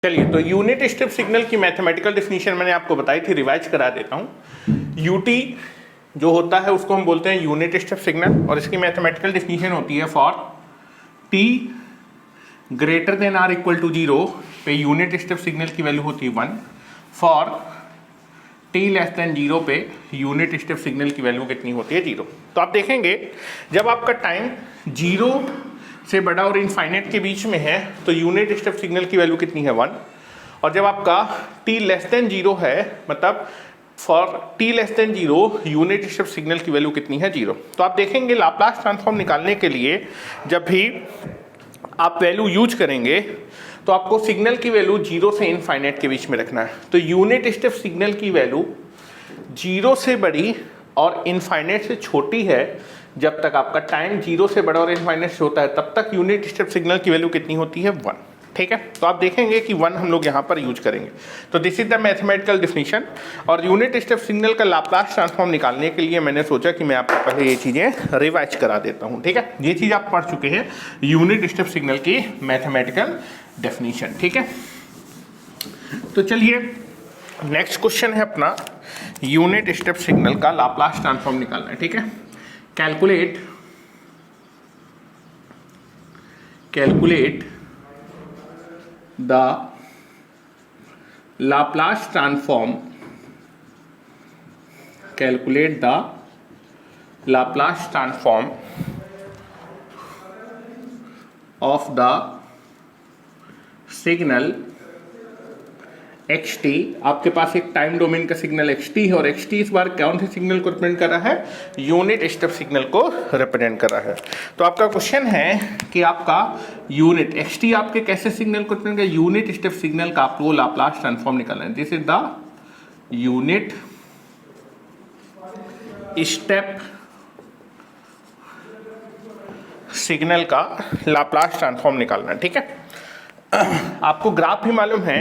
चलिए, तो unit step signal की मैथमेटिकल डेफिनेशन मैंने आपको बताई थी, रिवाइज करा देता हूँ। यूटी जो होता है उसको हम बोलते हैं यूनिट स्टेप सिग्नल, और इसकी मैथमेटिकल डेफिनेशन होती है for t greater than or equal to 0 पे यूनिट स्टेप सिग्नल की वैल्यू होती है 1, फॉर टी लेस देन 0 पे यूनिट स्टेप सिग्नल की वैल्यू कितनी होती है 0। तो आप देखेंगे जब आपका टाइम 0 से बड़ा और इनफाइनाइट के बीच में है तो यूनिट स्टेप सिग्नल की वैल्यू कितनी है 1, और जब आपका t लेस देन 0 है, मतलब for t less than 0 unit step signal की वैल्यू कितनी है 0। तो आप देखेंगे लाप्लास ट्रांसफॉर्म निकालने के लिए जब भी आप वैल्यू यूज करेंगे तो आपको सिग्नल की वैल्यू 0 से इनफाइनाइट के बीच में रखना है। तो यूनिट स्टेप सिग्नल की वैल्यू 0 से बड़ी और इनफाइनाइट से छोटी है, जब तक आपका टाइम 0 से बड़ा और इनफाइनाइट से होता है तब तक यूनिट स्टेप सिग्नल की वैल्यू कितनी होती है 1। ठीक है, तो आप देखेंगे कि 1 हम लोग यहाँ पर यूज करेंगे। तो this is the mathematical definition. और यूनिट स्टेप सिग्नल का लाप्लास ट्रांसफॉर्म निकालने के लिए मैंने सोचा कि मैं आपको पहले ये चीज़ें रिवाइज करा देता हूँ। ठीक है, ये चीज़ आप पढ़ चुके हैं, यूनिट स्टेप सिग्नल की मैथमेटिकल डेफिनेशन। ठीक है, तो चलिए नेक्स्ट क्वेश्चन है अपना, यूनिट स्टेप सिग्नल का लाप्लास ट्रांसफॉर्म निकालना है। ठीक है, calculate the Laplace transform of the signal xt। आपके पास एक टाइम डोमेन का सिग्नल xt है और xt इस बार कौन से सिग्नल को रिप्रेजेंट कर रहा है, यूनिट स्टेप सिग्नल को रिप्रेजेंट कर रहा है। तो आपका क्वेश्चन है कि आपका यूनिट xt आपके कैसे सिग्नल को रिप्रेजेंट कर, यूनिट स्टेप सिग्नल का आपको लाप्लास ट्रांसफॉर्म निकालना है। This is the unit step signal का लाप्लास ट्रांसफॉर्म निकालना है। ठीक है, आपको ग्राफ भी मालूम है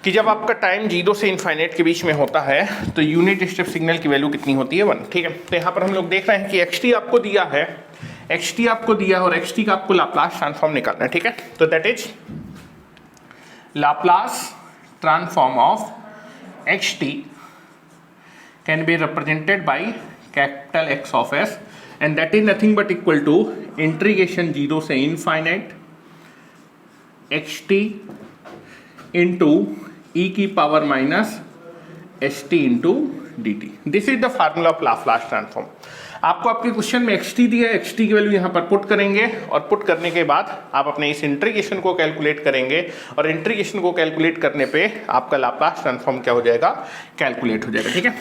कि जब आपका टाइम 0 से इनफाइनाइट के बीच में होता है तो यूनिट स्टेप सिग्नल की वैल्यू कितनी होती है 1। ठीक है, तो यहाँ पर हम लोग देख रहे हैं कि xt आपको दिया है, xt आपको दिया है और xt का आपको लाप्लास ट्रांसफॉर्म निकालना है। ठीक है, तो that is Laplace transform of xt can be represented by capital X of s, and that is nothing but equal to integration 0 से इनफाइनाइट xt इंटू e की power minus st into dt। This is the formula of Laplace transform. आपको आपके question में xt दिया है, xt की value यहाँ पर पुट करेंगे और पुट करने के बाद आप अपने इस इंटीग्रेशन को कैलकुलेट करेंगे और इंटीग्रेशन को कैलकुलेट करने पे आपका लाप्लास ट्रांसफॉर्म क्या हो जाएगा, कैलकुलेट हो जाएगा। ठीक है,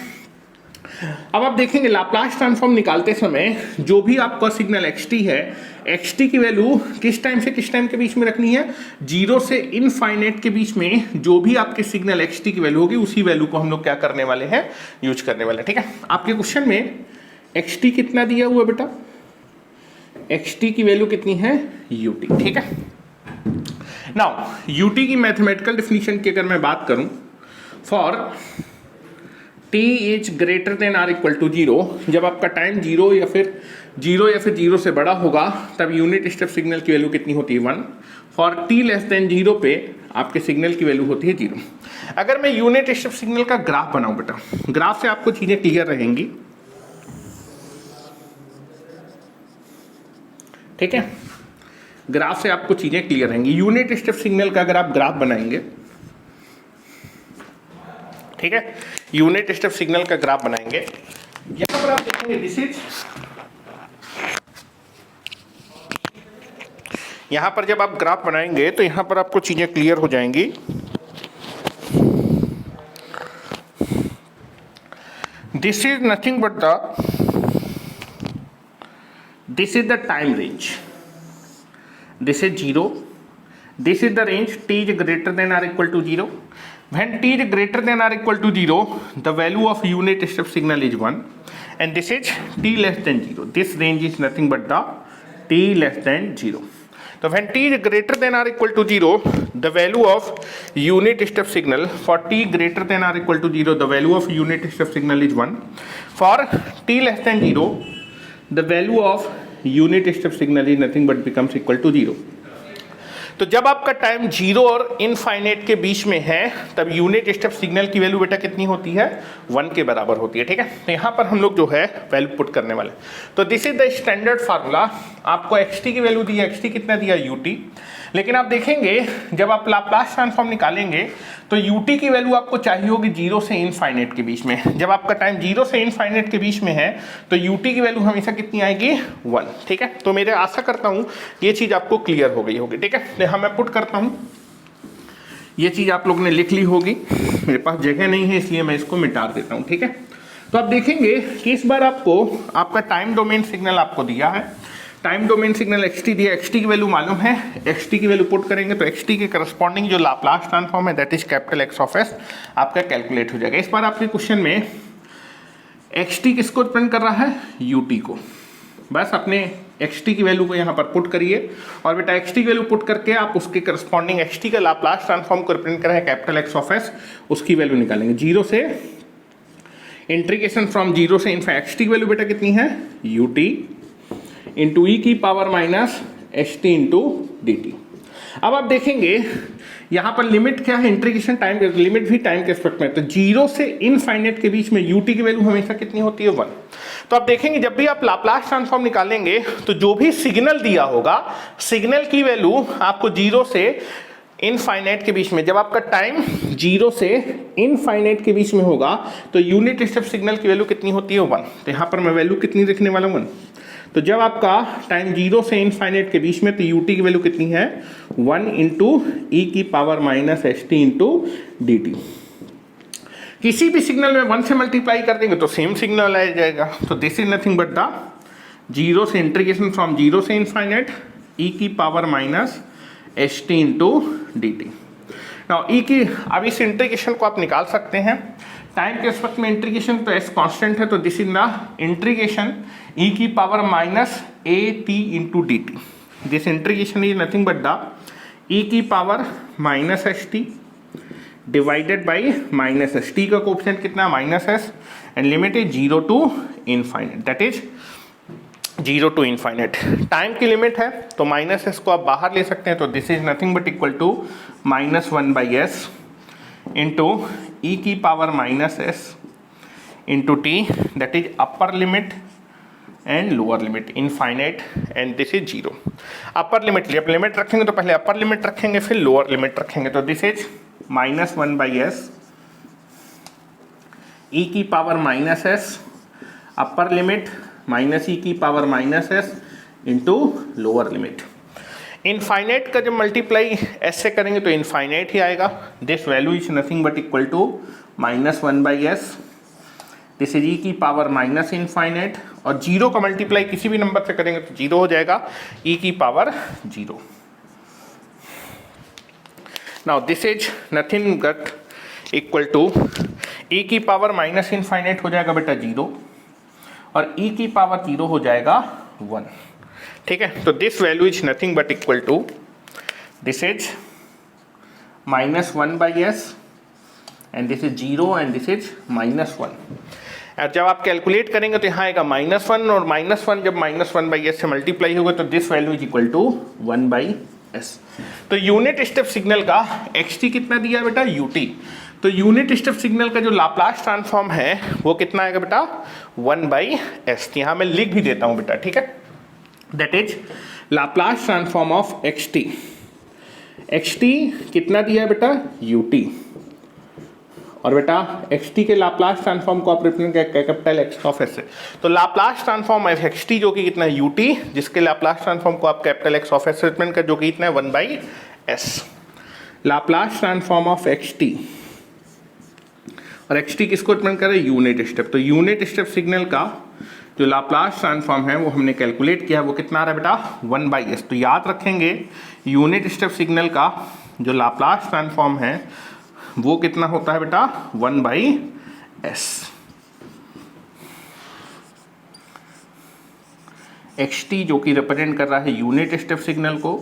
अब आप देखेंगे लाप्लास ट्रांसफॉर्म निकालते समय जो भी आपका सिग्नल xt है, xt की वैल्यू किस टाइम से किस टाइम के बीच में रखनी है, 0 से इनफाइनाइट के बीच में जो भी आपके सिग्नल xt की वैल्यू होगी उसी वैल्यू को हम लोग क्या करने वाले हैं, यूज करने वाले हैं। ठीक है, आपके क्वेश्चन में xt कितना दिया हुआ बेटा, xt की वैल्यू कितनी है ut। ठीक है, नाउ ut की मैथमेटिकल डेफिनेशन की अगर मैं बात करूं, for t is greater than or equal to 0, जब आपका टाइम 0 या फिर 0 से बड़ा होगा तब यूनिट स्टेप सिग्नल की वैल्यू कितनी होती है 1, फॉर t लेस देन 0 पे आपके सिग्नल की वैल्यू होती है 0। अगर मैं यूनिट स्टेप सिग्नल का ग्राफ बनाऊं बेटा, ग्राफ से आपको चीजें क्लियर रहेंगी। ठीक है, ग्राफ से आपको चीजें क्लियर रहेंगी। यूनिट स्टेप सिग्नल का अगर आप ग्राफ बनाएंगे, ठीक है, यूनिट स्टेप सिग्नल का ग्राफ बनाएंगे, यहां पर आप देखेंगे दिस इज, यहां पर जब आप ग्राफ बनाएंगे तो यहां पर आपको चीजें क्लियर हो जाएंगी। This is nothing but this is the time range, this is 0, this is the range t is greater than or equal to 0. When t is greater than or equal to 0, the value of unit step signal is 1, and this is t less than 0. This range is nothing but the t less than 0. So when t is greater than or equal to 0, the value of unit step signal, for t greater than or equal to 0, the value of unit step signal is 1. For t less than 0, the value of unit step signal is nothing but becomes equal to 0. तो जब आपका time 0 और infinite के बीच में है तब unit step signal की value बेटा कितनी होती है, 1 के बराबर होती है। ठीक है, तो यहाँ पर हम लोग जो है वैल्यू पुट करने वाले। तो this is the standard formula. आपको xt की वैल्यू दी है, xt कितना दिया ut, लेकिन आप देखेंगे जब आप लाप्लास ट्रांसफॉर्म निकालेंगे तो ut की वैल्यू आपको चाहिए होगी 0 से इनफाइनाइट के बीच में। जब आपका टाइम 0 से इनफाइनाइट के बीच में है तो ut की वैल्यू हमेशा कितनी आएगी, 1। ठीक है, तो मेरे आशा करता हूँ ये चीज़ आपको क्लियर हो गई होगी। ठीक है, तो यहाँ मैं पुट करता हूँ, ये चीज़ आप लोग ने लिख ली होगी, मेरे पास जगह नहीं है इसलिए मैं इसको मिटा देता हूँ। ठीक है, तो आप देखेंगे कि इस बार आपको आपका टाइम डोमेन सिग्नल आपको दिया है, टाइम डोमेन सिग्नल xt दिया, xt की वैल्यू मालूम है, xt की वैल्यू पुट करेंगे तो xt के करस्पॉन्डिंग जो लाप्लास ट्रांसफॉर्म है that is capital X of s आपका कैलकुलेट हो जाएगा। इस बार आपके क्वेश्चन में xt किसको रिप्रेजेंट कर रहा है, ut को। बस अपने xt की वैल्यू को यहाँ पर पुट करिए और बेटा xt की वैल्यू पुट करके आप उसके करस्पॉन्डिंग xt का लाप्लास ट्रांसफॉर्म को रिप्रेजेंट कर रहा है कैपिटल X ऑफ s, उसकी वैल्यू निकालेंगे। 0 से इंटीग्रेशन फ्रॉम 0 से इनफाइनाइट, xt की वैल्यू बेटा कितनी है, ut इंटू ई की power minus H T into D t. अब आप देखेंगे यहाँ पर लिमिट क्या है, इंटीग्रेशन टाइम, लिमिट भी टाइम के रिस्पेक्ट में। तो 0 से इनफाइनाइट के बीच में ut की वैल्यू हमेशा कितनी होती है, 1। तो आप देखेंगे जब भी आप लाप्लास ट्रांसफॉर्म निकालेंगे तो जो भी सिग्नल दिया होगा, सिग्नल की वैल्यू आपको 0 से इनफाइनाइट के बीच में, जब आपका टाइम 0 से इनफाइनाइट के बीच में होगा तो यूनिट स्टेप सिग्नल की वैल्यू कितनी होती है, 1। तो यहाँ पर मैं वैल्यू कितनी लिखने वाला हूँ, 1। तो जब आपका टाइम 0 से इनफाइनाइट के बीच में तो ut की वैल्यू कितनी है, 1 इंटू ई की power minus H T into D T. किसी भी सिग्नल में 1 से मल्टीप्लाई कर देंगे तो सेम सिग्नल आ जाएगा। तो this is nothing but the 0 से इंटीग्रेशन फ्रॉम 0 से इनफाइनाइट ई की power minus H T into D T. Now E की, अब इस इंटीग्रेशन को आप निकाल सकते हैं टाइम के रिस्पेक्ट में। इंटीग्रेशन तो एस कांस्टेंट है, तो दिस इज द इंटीग्रेशन ई की power minus A T into D T. This integration is nothing but the E की power minus H T divided by minus S. T का coefficient कितना, minus S, and limit is 0 to infinite, that is 0 to infinite. Time की limit है तो minus S को आप बाहर ले सकते हैं, तो this is nothing but equal to -1 by S into ई की power minus S into T, that is upper limit and lower limit, infinite and this is 0। Upper limit, जब लिमिट रखेंगे तो पहले अपर लिमिट रखेंगे फिर लोअर लिमिट रखेंगे। तो this is -1 by S E की power minus S upper limit minus ई की power minus S into lower limit. Infinite का जब मल्टीप्लाई एस से करेंगे तो इनफाइनाइट ही आएगा। This value is nothing but equal to -1 by S, this is ई की पावर माइनस इनफाइनाइट, और 0 का मल्टीप्लाई किसी भी नंबर से करेंगे तो 0 हो जाएगा, ई की power 0। Now this is nothing but equal to ई की पावर माइनस इनफाइनाइट हो जाएगा बेटा 0 और ई की पावर 0 हो जाएगा 1। ठीक है, तो this value is nothing but equal to, this is -1 by s and this is 0 and this is -1। और जब आप कैलकुलेट करेंगे तो यहाँ आएगा -1 और -1 जब -1 बाई एस से मल्टीप्लाई होगा तो this value is equal to 1 by s. तो यूनिट स्टेप सिग्नल का xt कितना दिया बेटा, ut। तो यूनिट स्टेप सिग्नल का जो लाप्लास ट्रांसफॉर्म है वो कितना आएगा बेटा, 1 बाई एस। यहाँ मैं लिख भी देता हूँ बेटा, ठीक है, that is Laplace transform of xt। xt कितना दिया है बेटा, ut, और बेटा xt के लाप्लास ट्रांसफॉर्म को आप represent capital X of s से। तो लाप्लास ट्रांसफॉर्म ऑफ xt जो कि कितना है, ut, जिसके लाप्लास ट्रांसफॉर्म को आप कैपिटल X ऑफ s से रिप्रेजेंट कर, जो कि इतना है 1 by s। Laplace transform of xt, और xt किसको रिप्रेजेंट कर रहे हैं, यूनिट स्टेप। तो यूनिट स्टेप सिग्नल का जो लाप्लास ट्रांसफॉर्म है वो हमने कैलकुलेट किया, वो कितना आ रहा है बेटा, 1 बाई एस। तो याद रखेंगे यूनिट स्टेप सिग्नल का जो लाप्लास ट्रांसफॉर्म है वो कितना होता है बेटा, 1 बाई एस। xt जो कि रिप्रेजेंट कर रहा है यूनिट स्टेप सिग्नल को,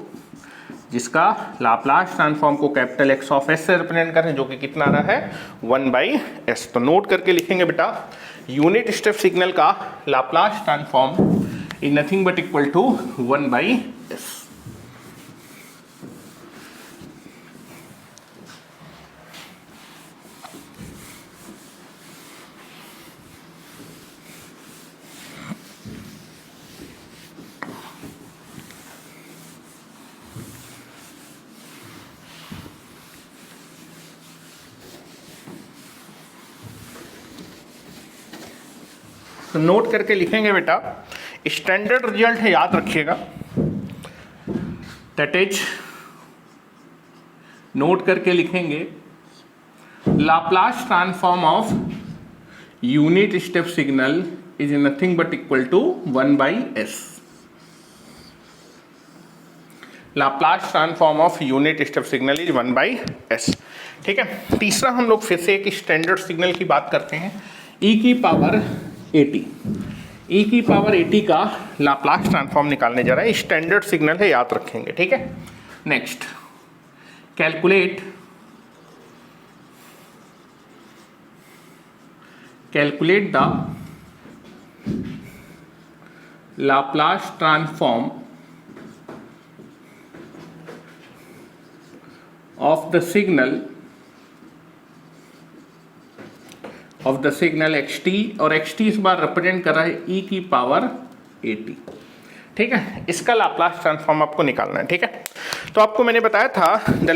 जिसका लाप्लास ट्रांसफॉर्म को कैपिटल X ऑफ s से रिप्रेजेंट कर रहे हैं, जो कि कितना आ रहा है, 1 बाई एस। तो नोट करके लिखेंगे बेटा, यूनिट स्टेप सिग्नल का Laplace transform is nothing but equal to 1 by s. तो नोट करके लिखेंगे बेटा, स्टैंडर्ड रिजल्ट है, याद रखिएगा, दैट इज, नोट करके लिखेंगे, Laplace transform of unit step signal is nothing but equal to 1/s। Laplace transform of unit step signal is 1/s। ठीक है। तीसरा हम लोग फिर से एक स्टैंडर्ड सिग्नल की बात करते हैं, e की पावर at। e की पावर at का लाप्लास ट्रांसफॉर्म निकालने जा रहा है, स्टैंडर्ड सिग्नल है, याद रखेंगे। ठीक है। Next, calculate the Laplace transform of the signal xt, और xt इस बार रिप्रेजेंट कर रहा है e की पावर at। ठीक है। इसका लाप्लास ट्रांसफॉर्म आपको निकालना है। ठीक है। तो आपको मैंने बताया था the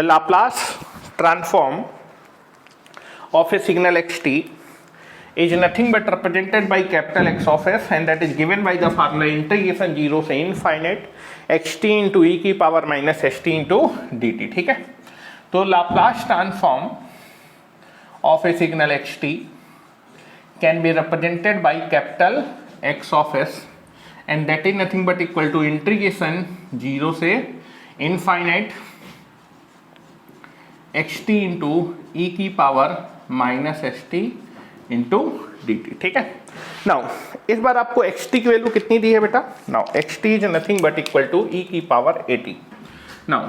Laplace transform of a signal xt is nothing but represented by capital X of s, and that is given by the formula integration 0 से infinite xt into e की power minus st into dt। ठीक है। तो Laplace transform of a signal xt can be represented by capital X of s, and that is nothing but equal to integration 0 से infinite xt into e की power minus st into D T. ठीक है। Now इस बार आपको xt की value कितनी दी है बेटा? Now xt is nothing but equal to e की पावर 80। नाउ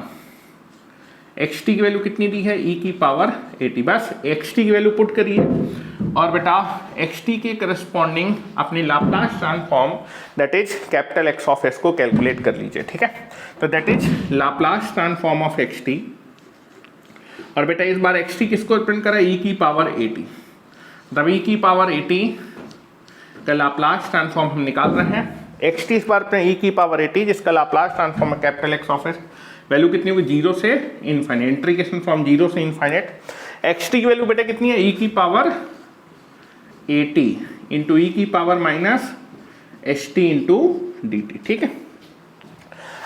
xt की वैल्यू कितनी दी है? e की पावर 80। बस xt की वैल्यू पुट करिए और बेटा xt के करस्पॉन्डिंग अपनी Laplace transform that is capital X of s को कैलकुलेट कर लीजिए। ठीक है। तो that is Laplace transform of xt, और बेटा इस बार xt किसको रिप्रेजेंट कर रहा है? e की पावर 80। तब e की पावर 80 का लाप्लास ट्रांसफॉर्म हम निकाल रहे हैं। xt इस बार e की पावर 80 जिसका Laplace transform capital X of s, value कितनी होगी? 0 से इनफाइनाइट, इंटीग्रेशन फ्रॉम 0 से इनफाइनाइट। xt की वैल्यू बेटा कितनी है? e की पावर 80 इंटू e की power minus st into dt। ठीक है।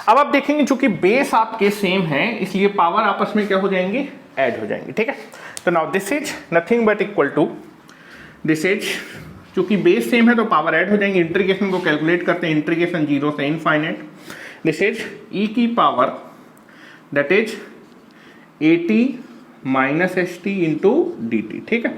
अब आप देखेंगे चूंकि बेस आपके सेम है इसलिए पावर आपस में क्या हो जाएंगे? ऐड हो जाएंगे। ठीक है। तो now this is nothing but equal to, this is, चूंकि बेस सेम है तो पावर ऐड हो जाएंगे। इंटीग्रेशन को कैलकुलेट करते हैं, इंटीग्रेशन 0 से इनफाइनाइट, दिस इज e की power that is 80 minus st into dt। ठीक है।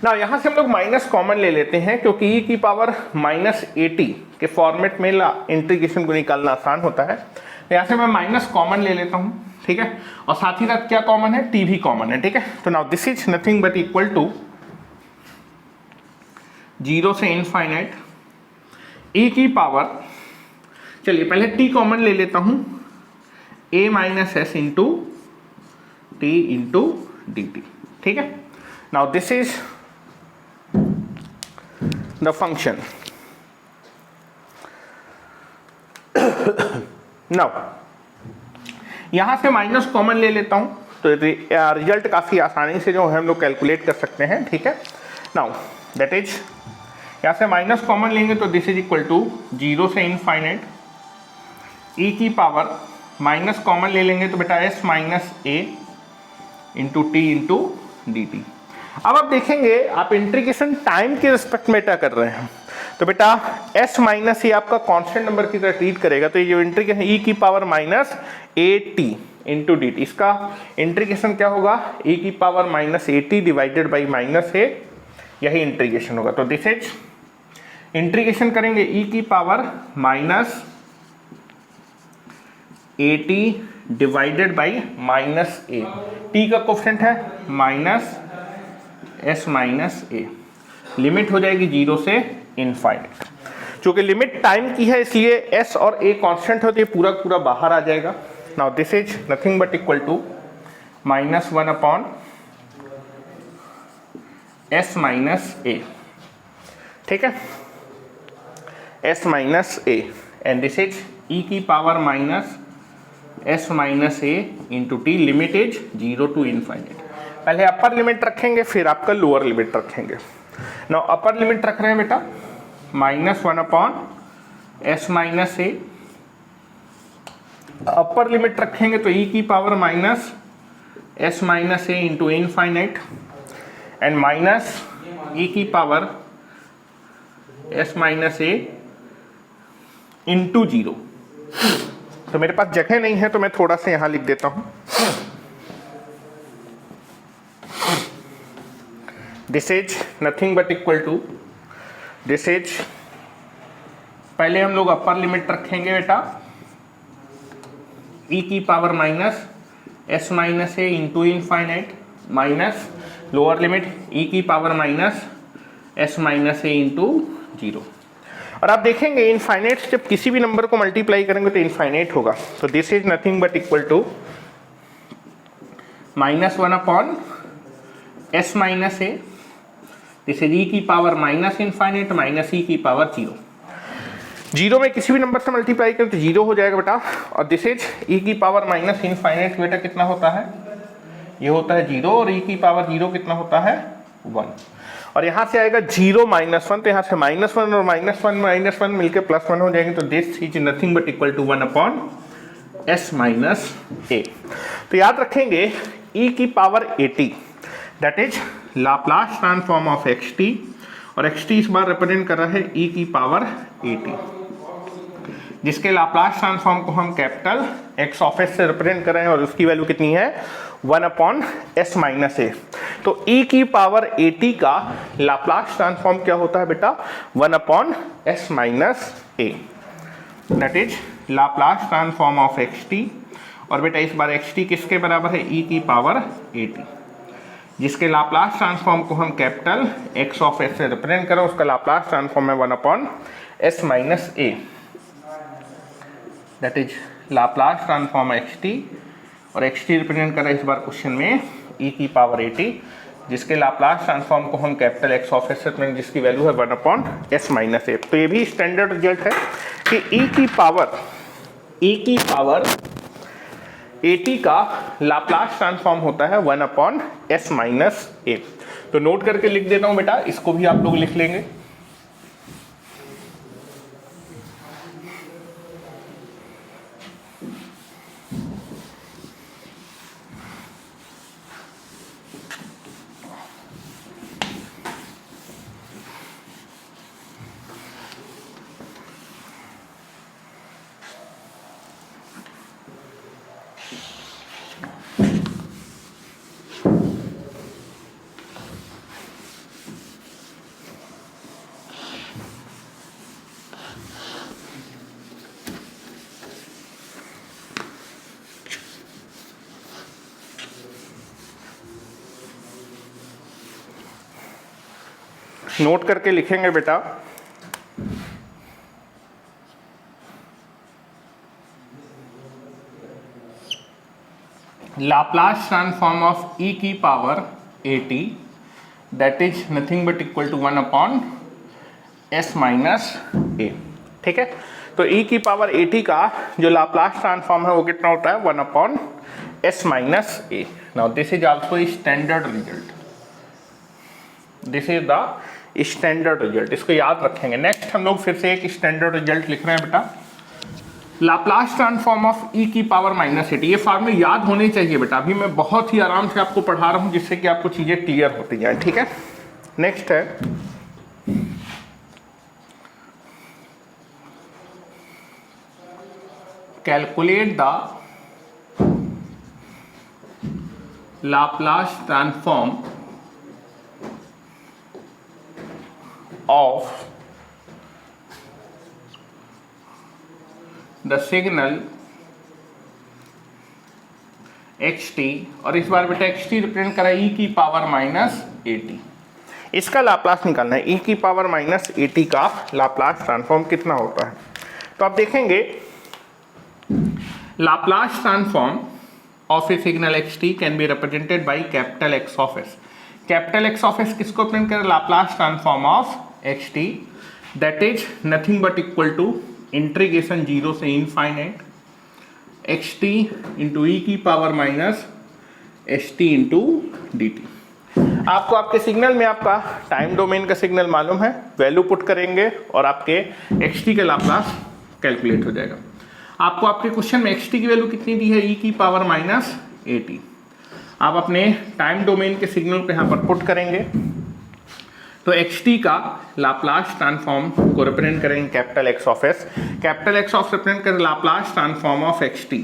ना यहां से हम लोग माइनस कॉमन ले लेते हैं क्योंकि e की पावर माइनस 80 के फॉर्मेट में इंटीग्रेशन को निकालना आसान होता है। तो यहां से मैं माइनस कॉमन ले लेता हूं। ठीक है। और साथ ही साथ क्या कॉमन है? t भी कॉमन है। ठीक है। तो now this is nothing but equal to 0 से इनफाइनाइट e की पावर, चलिए पहले t कॉमन ले लेता हूं, a minus s into t into D T. ठीक है। Now this is the function. Now यहां से माइनस कॉमन ले लेता हूं तो रिजल्ट काफी आसानी से जो है हम लोग कैलकुलेट कर सकते हैं। ठीक है। नाउ दैट इज, यहां से माइनस कॉमन लेंगे तो दिस इज इक्वल टू 0 से इनफाइनाइट e की पावर, माइनस कॉमन ले लेंगे तो बेटा s minus a into t into D t. अब आप देखेंगे आप इंटीग्रेशन टाइम के रिस्पेक्ट में क्या कर रहे हैं तो बेटा s माइनस ये आपका कांस्टेंट नंबर की तरह ट्रीट करेगा। तो ये जो इंटीग्रेशन e की power minus A T into D t, इसका इंटीग्रेशन क्या होगा? e की power minus A t divided by minus a, यही इंटीग्रेशन होगा। तो दिस इज, इंटीग्रेशन करेंगे e की power minus A t divided by minus A, t का कोफिशिएंट है minus s minus a, limit हो जाएगी 0 से इनफाइनाइट। चूंकि लिमिट टाइम की है इसलिए s और a कांस्टेंट होती है, पूरा पूरा बाहर आ जाएगा। Now this is nothing but equal to minus 1 upon s minus a। ठीक है। s minus a, and this is ई की power minus s minus a into t, limit is 0 to infinite. पहले अपर लिमिट रखेंगे फिर आपका lower limit रखेंगे। Now upper limit रख रहे हैं बेटा -1 upon s minus a, upper limit रखेंगे तो ई की power minus s minus a into infinite and minus ई की power s minus a into 0। तो मेरे पास जगह नहीं है तो मैं थोड़ा सा यहां लिख देता हूं। This is nothing but equal to, this is, पहले हम लोग अपर लिमिट रखेंगे बेटा ई की power minus s minus a into infinite minus lower limit e की power minus s minus a into 0। और आप देखेंगे इनफाइनाइट जब किसी भी नंबर को मल्टीप्लाई करेंगे तो इनफाइनाइट होगा। तो this is nothing but equal to -1 upon s minus a, this is ई की पावर माइनस इनफाइनाइट माइनस ई की पावर 0। 0 में किसी भी नंबर से मल्टीप्लाई करें तो 0 हो जाएगा बेटा। और दिस इज ई की पावर माइनस इनफाइनाइट बेटा कितना होता है, ये होता है 0, और ई की पावर 0 कितना होता है 1। और यहाँ से आएगा 0 -1, तो यहाँ से -1 और -1 मिलकर +1 हो जाएंगे। तो this is nothing but equal to 1 upon s minus a. तो याद रखेंगे ई की power 80 that is Laplace transform of x t, और एक्स टी इस बार रिप्रेजेंट कर रहा है ई की पावर 80, जिसके लाप्लास ट्रांसफॉर्म को हम कैपिटल एक्स ऑफ एस से रिप्रेजेंट कर रहे हैं, और उसकी वैल्यू कितनी है 1 अपॉन एस माइनस ए। तो ई की पावर 80 का लाप्लास ट्रांसफॉर्म क्या होता है बेटा 1 upon s minus A, that is Laplace transform of x t. और बेटा इस बार एक्स टी किसके बराबर है, ई की पावर 80, जिसके लाप्लास ट्रांसफॉर्म को हम कैपिटल एक्स ऑफ एस से रिप्रेजेंट करें, उसका लाप्लास ट्रांसफॉर्म है 1 upon s minus A, that is Laplace transform x t. और एक्स टी रिप्रेजेंट कर रहा है इस बार क्वेश्चन में ई की पावर 80, जिसके लाप्लास ट्रांसफॉर्म को हम कैपिटल एक्स ऑफ एस से, जिसकी वैल्यू है 1 अपॉन एस माइनस ए। तो ये भी स्टैंडर्ड रिजल्ट है कि ई की पावर 80 का लाप्लास ट्रांसफॉर्म होता है 1 अपॉन एस माइनस ए। तो नोट करके लिख देता हूं बेटा, इसको भी आप लोग लिख लेंगे। नोट करके लिखेंगे बेटा, लाप्लास ट्रांसफॉर्म ऑफ ई की power 80 that is nothing but equal to 1 upon s minus a. ठीक है, तो ई की पावर 80 का जो लाप्लास ट्रांसफॉर्म है वो कितना होता है 1 upon s minus A. Now this is also standard result, this is the standard result, इसको याद रखेंगे। नेक्स्ट हम लोग फिर से एक स्टैंडर्ड रिजल्ट लिख रहे हैं बेटा, लाप्लास ट्रांसफॉर्म ऑफ ई की पावर -80। ये फॉर्मूले याद होने चाहिए बेटा, अभी मैं बहुत ही आराम से आपको पढ़ा रहा हूं जिससे कि आपको चीजें क्लियर होती जाए। ठीक है, नेक्स्ट है calculate the Laplace transform of the signal xt, और इस बार बेटा xt रिप्रेजेंट करा e की पावर -80। इसका लाप्लास निकालना है, e की पावर -80 का लाप्लास ट्रांसफॉर्म कितना होता है। तो आप देखेंगे Laplace transform of a signal xt can be represented by capital X of s. Capital X of s किसको रिप्रेजेंट करें, Laplace transform of xt that is nothing but equal to integration 0 से infinite xt into ई की power minus st into D t. आपको आपके signal में आपका time domain का signal मालूम है, वैल्यू पुट करेंगे और आपके xt का लाप्लास कैलकुलेट हो जाएगा। आपको आपके क्वेश्चन में xt की वैल्यू कितनी दी है, ई की पावर माइनस at। आप अपने टाइम डोमेन के सिग्नल पे यहाँ पर पुट करेंगे तो xt का लाप्लास ट्रांसफॉर्म को रिप्रेजेंट करेंगे capital X of s, capital X of represent करें लाप्लास ट्रांसफॉर्म ऑफ xt।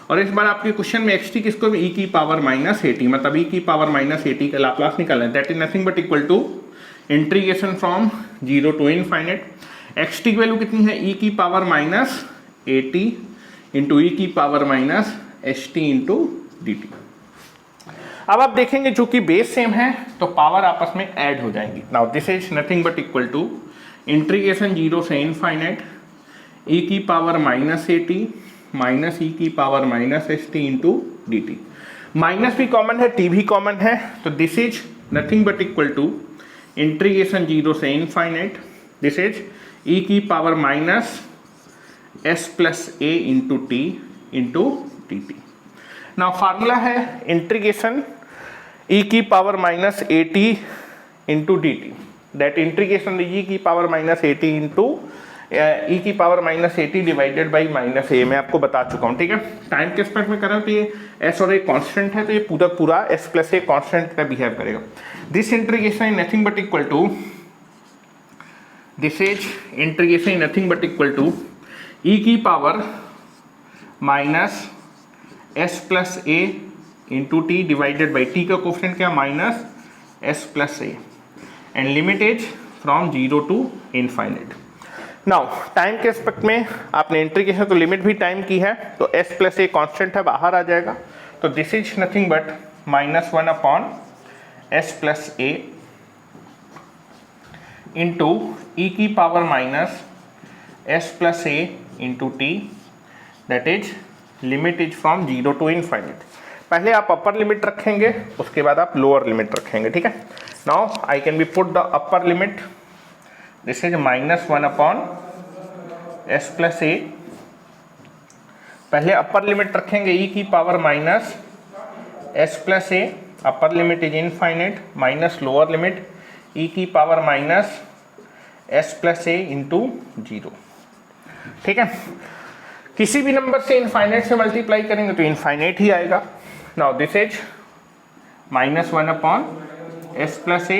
और इस बार आपके क्वेश्चन में xt किसको ई की पावर माइनस at, मतलब ई की पावर माइनस at का लाप्लास निकालना है। That is nothing but equal to integration from 0 to infinite. xt की वैल्यू कितनी है, ई की पावर माइनस at इंटू ई की power minus st into D t. अब आप देखेंगे जो कि बेस सेम है तो पावर आपस में ऐड हो जाएंगी। Now this is nothing but equal to integration 0 से इनफाइनाइट ई की पावर माइनस at माइनस ई की power minus st into D t. Minus भी कॉमन है, t भी कॉमन है, तो this is nothing but equal to integration 0 से इनफाइनाइट दिस इज ई की power minus s plus a into t into D T. Now formula है integration ई की power minus at into D T, that integration ई की power minus at into ई की power minus at divided by minus a। मैं आपको बता चुका हूँ, ठीक है। टाइम के एस्पेक्ट में कर रहा हूँ तो ये s और a कांस्टेंट है, तो ये पूरा s प्लस a कांस्टेंट का बिहेव करेगा। This integration is nothing but equal to this is integration is nothing but equal to ई की power minus s plus a into t divided by t का coefficient क्या, minus s plus a, and limit is from 0 to infinite. Now time के aspect में आपने integration तो limit भी time की है, तो s प्लस a कांस्टेंट है, बाहर आ जाएगा। तो this is nothing but minus 1 upon s plus a into ई की power minus s plus a into T, that is limit is from 0 to infinite. पहले आप अपर लिमिट रखेंगे, उसके बाद आप लोअर लिमिट रखेंगे, ठीक है। Now I can be put the upper limit, this is minus 1 upon s plus a। पहले अपर लिमिट रखेंगे ई की power minus s plus a, upper limit is infinite, minus lower limit e की power minus s plus a into 0, ठीक है। किसी भी number से infinite से मल्टीप्लाई करेंगे तो इनफाइनाइट ही आएगा। Now this is minus 1 upon s plus a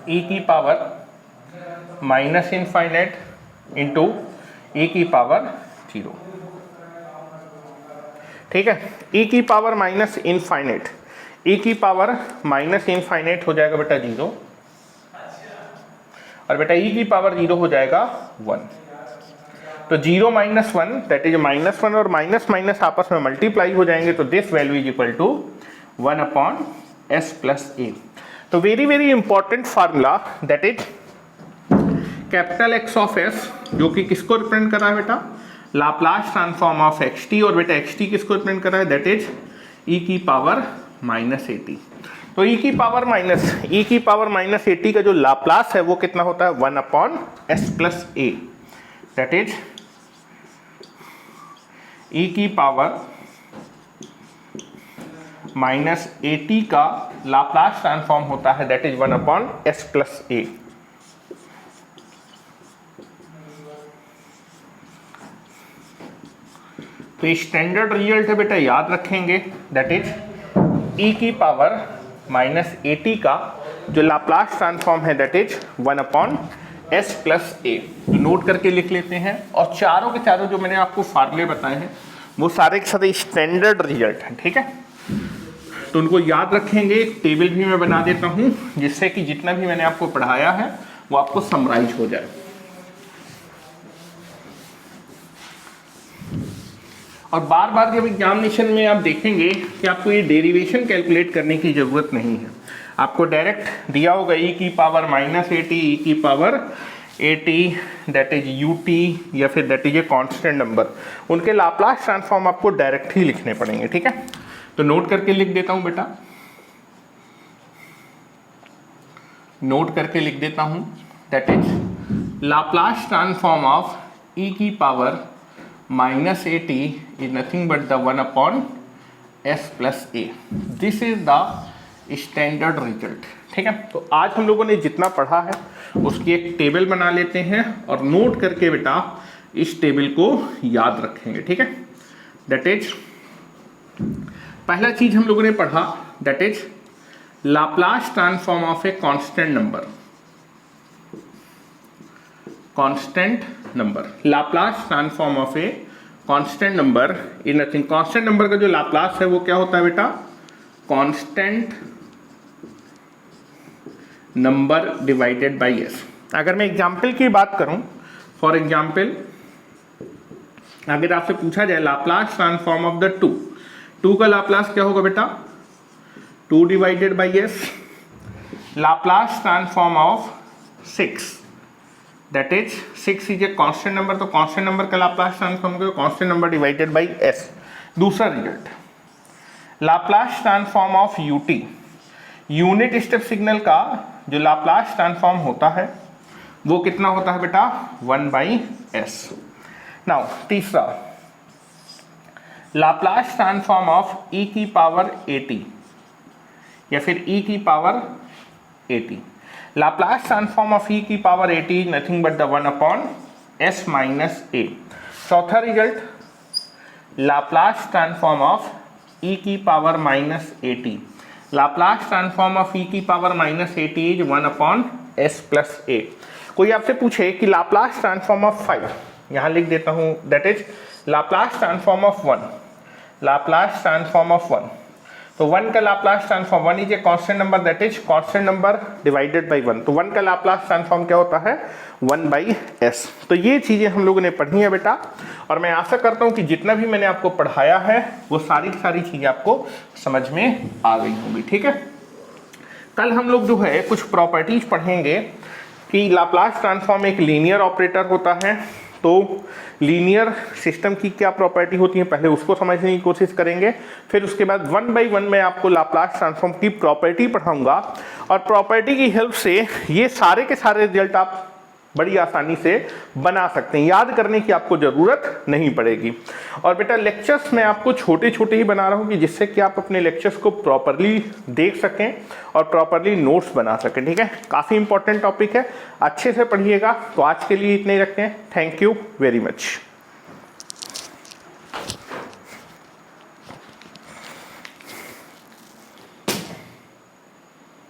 ई की पावर माइनस इनफाइनाइट इंटू ई की पावर 0, ठीक है। ई की पावर माइनस इनफाइनाइट, ई की पावर माइनस इनफाइनाइट हो जाएगा बेटा 0, और बेटा ई की पावर 0 हो जाएगा 1। तो 0 माइनस 1 दैट इज माइनस 1, और माइनस माइनस आपस में मल्टीप्लाई हो जाएंगे, तो this value is equal to 1 upon s plus a। तो very very important formula that is capital X of s, जो कि किसको रिप्रेजेंट कर रहा है बेटा, लाप्लास ट्रांसफॉर्म ऑफ xt, और बेटा xt किसको रिप्रेजेंट कर रहा है, दैट इज e की पावर माइनस at। तो e की पावर माइनस at का जो लाप्लास है वो कितना होता है, 1 upon s plus a, that is e की पावर माइनस at का लाप्लास ट्रांसफॉर्म होता है, that is 1 upon s plus a। तो स्टैंडर्ड रिजल्ट है बेटा, याद रखेंगे, दैट इज e की पावर माइनस at का जो लाप्लास ट्रांसफॉर्म है that is 1 upon s plus a। Note करके लिख लेते हैं, और चारों के चारों जो मैंने आपको फार्मूले बताए हैं वो सारे के सारे स्टैंडर्ड रिजल्ट हैं, ठीक है। तो उनको याद रखेंगे, एक टेबल भी मैं बना देता हूं जिससे कि जितना भी मैंने आपको पढ़ाया है वो आपको समराइज हो जाए। और बार बार जब एग्जामिनेशन में आप देखेंगे कि आपको ये डेरिवेशन कैलकुलेट करने की ज़रूरत नहीं है, आपको डायरेक्ट दिया होगा e की पावर माइनस at, e की power at that is ut, या फिर that is a constant number, उनके लाप्लास ट्रांसफॉर्म आपको डायरेक्ट ही लिखने पड़ेंगे, ठीक है। तो नोट करके लिख देता हूं बेटा, नोट करके लिख देता हूं, that is Laplace transform of e की power minus A T is nothing but the 1 upon s plus A. This is the standard result. ठीक है, तो आज हम लोगों ने जितना पढ़ा है उसकी एक टेबल बना लेते हैं और नोट करके बेटा इस टेबल को याद रखेंगे। ठीक है, दैट इज पहला चीज हम लोगों ने पढ़ा, that is Laplace transform of A constant number. Constant number, Laplace transform of A constant number is nothing. Constant number का जो लाप्लास है वो क्या होता है बेटा? Constant number divided by S. अगर मैं एग्जाम्पल की बात करूं, फॉर एग्जाम्पल अगर आपसे पूछा जाए लाप्लास ट्रांसफॉर्म ऑफ द 2 का लाप्लास क्या होगा बेटा? 2 divided by s. Laplace transform of 6, that is 6 is a constant number, तो कांस्टेंट नंबर का लाप्लास ट्रांसफॉर्म करो constant number divided by s. दूसरा result, Laplace transform of u t, unit step signal का जो लाप्लास ट्रांसफॉर्म होता है वो कितना होता है बेटा? 1/s। नाउ तीसरा, लाप्लास ट्रांसफॉर्म ऑफ e की पावर at या फिर e की power at। Laplace transform of e की power at is nothing but the 1 upon s minus a। चौथा result, Laplace transform of e की power minus at। Laplace transform of e की power minus at is 1 upon s plus a। कोई आपसे पूछे कि Laplace transform of 5, यहां लिख देता हूं, that is Laplace transform of 1। Laplace transform of 1, तो 1 का Laplace transform, 1 is a constant number, that is constant number divided bye 1, तो 1 का लाप्लास ट्रांसफॉर्म क्या होता है? 1/s। तो ये चीजें हम लोगों ने पढ़ी है बेटा, और मैं आशा करता हूं कि जितना भी मैंने आपको पढ़ाया है वो सारी चीजें आपको समझ में आ गई होंगी। ठीक है, कल हम लोग जो है कुछ प्रॉपर्टीज पढ़ेंगे कि लाप्लास ट्रांसफॉर्म एक लीनियर ऑपरेटर होता है, तो लीनियर सिस्टम की क्या प्रॉपर्टी होती है पहले उसको समझने की कोशिश करेंगे, फिर उसके बाद 1 बाय 1 मैं आपको लाप्लास ट्रांसफॉर्म की प्रॉपर्टी पढ़ाऊंगा, और प्रॉपर्टी की हेल्प से ये सारे के सारे रिजल्ट आप बड़ी आसानी से बना सकते हैं, याद करने की आपको ज़रूरत नहीं पड़ेगी। और बेटा लेक्चर्स मैं आपको छोटे छोटे ही बना रहा हूँ कि जिससे कि आप अपने लेक्चर्स को प्रॉपरली देख सकें और प्रॉपरली नोट्स बना सकें। ठीक है, काफ़ी इंपॉर्टेंट टॉपिक है, अच्छे से पढ़िएगा। तो आज के लिए इतने ही रखते हैं। Thank you very much.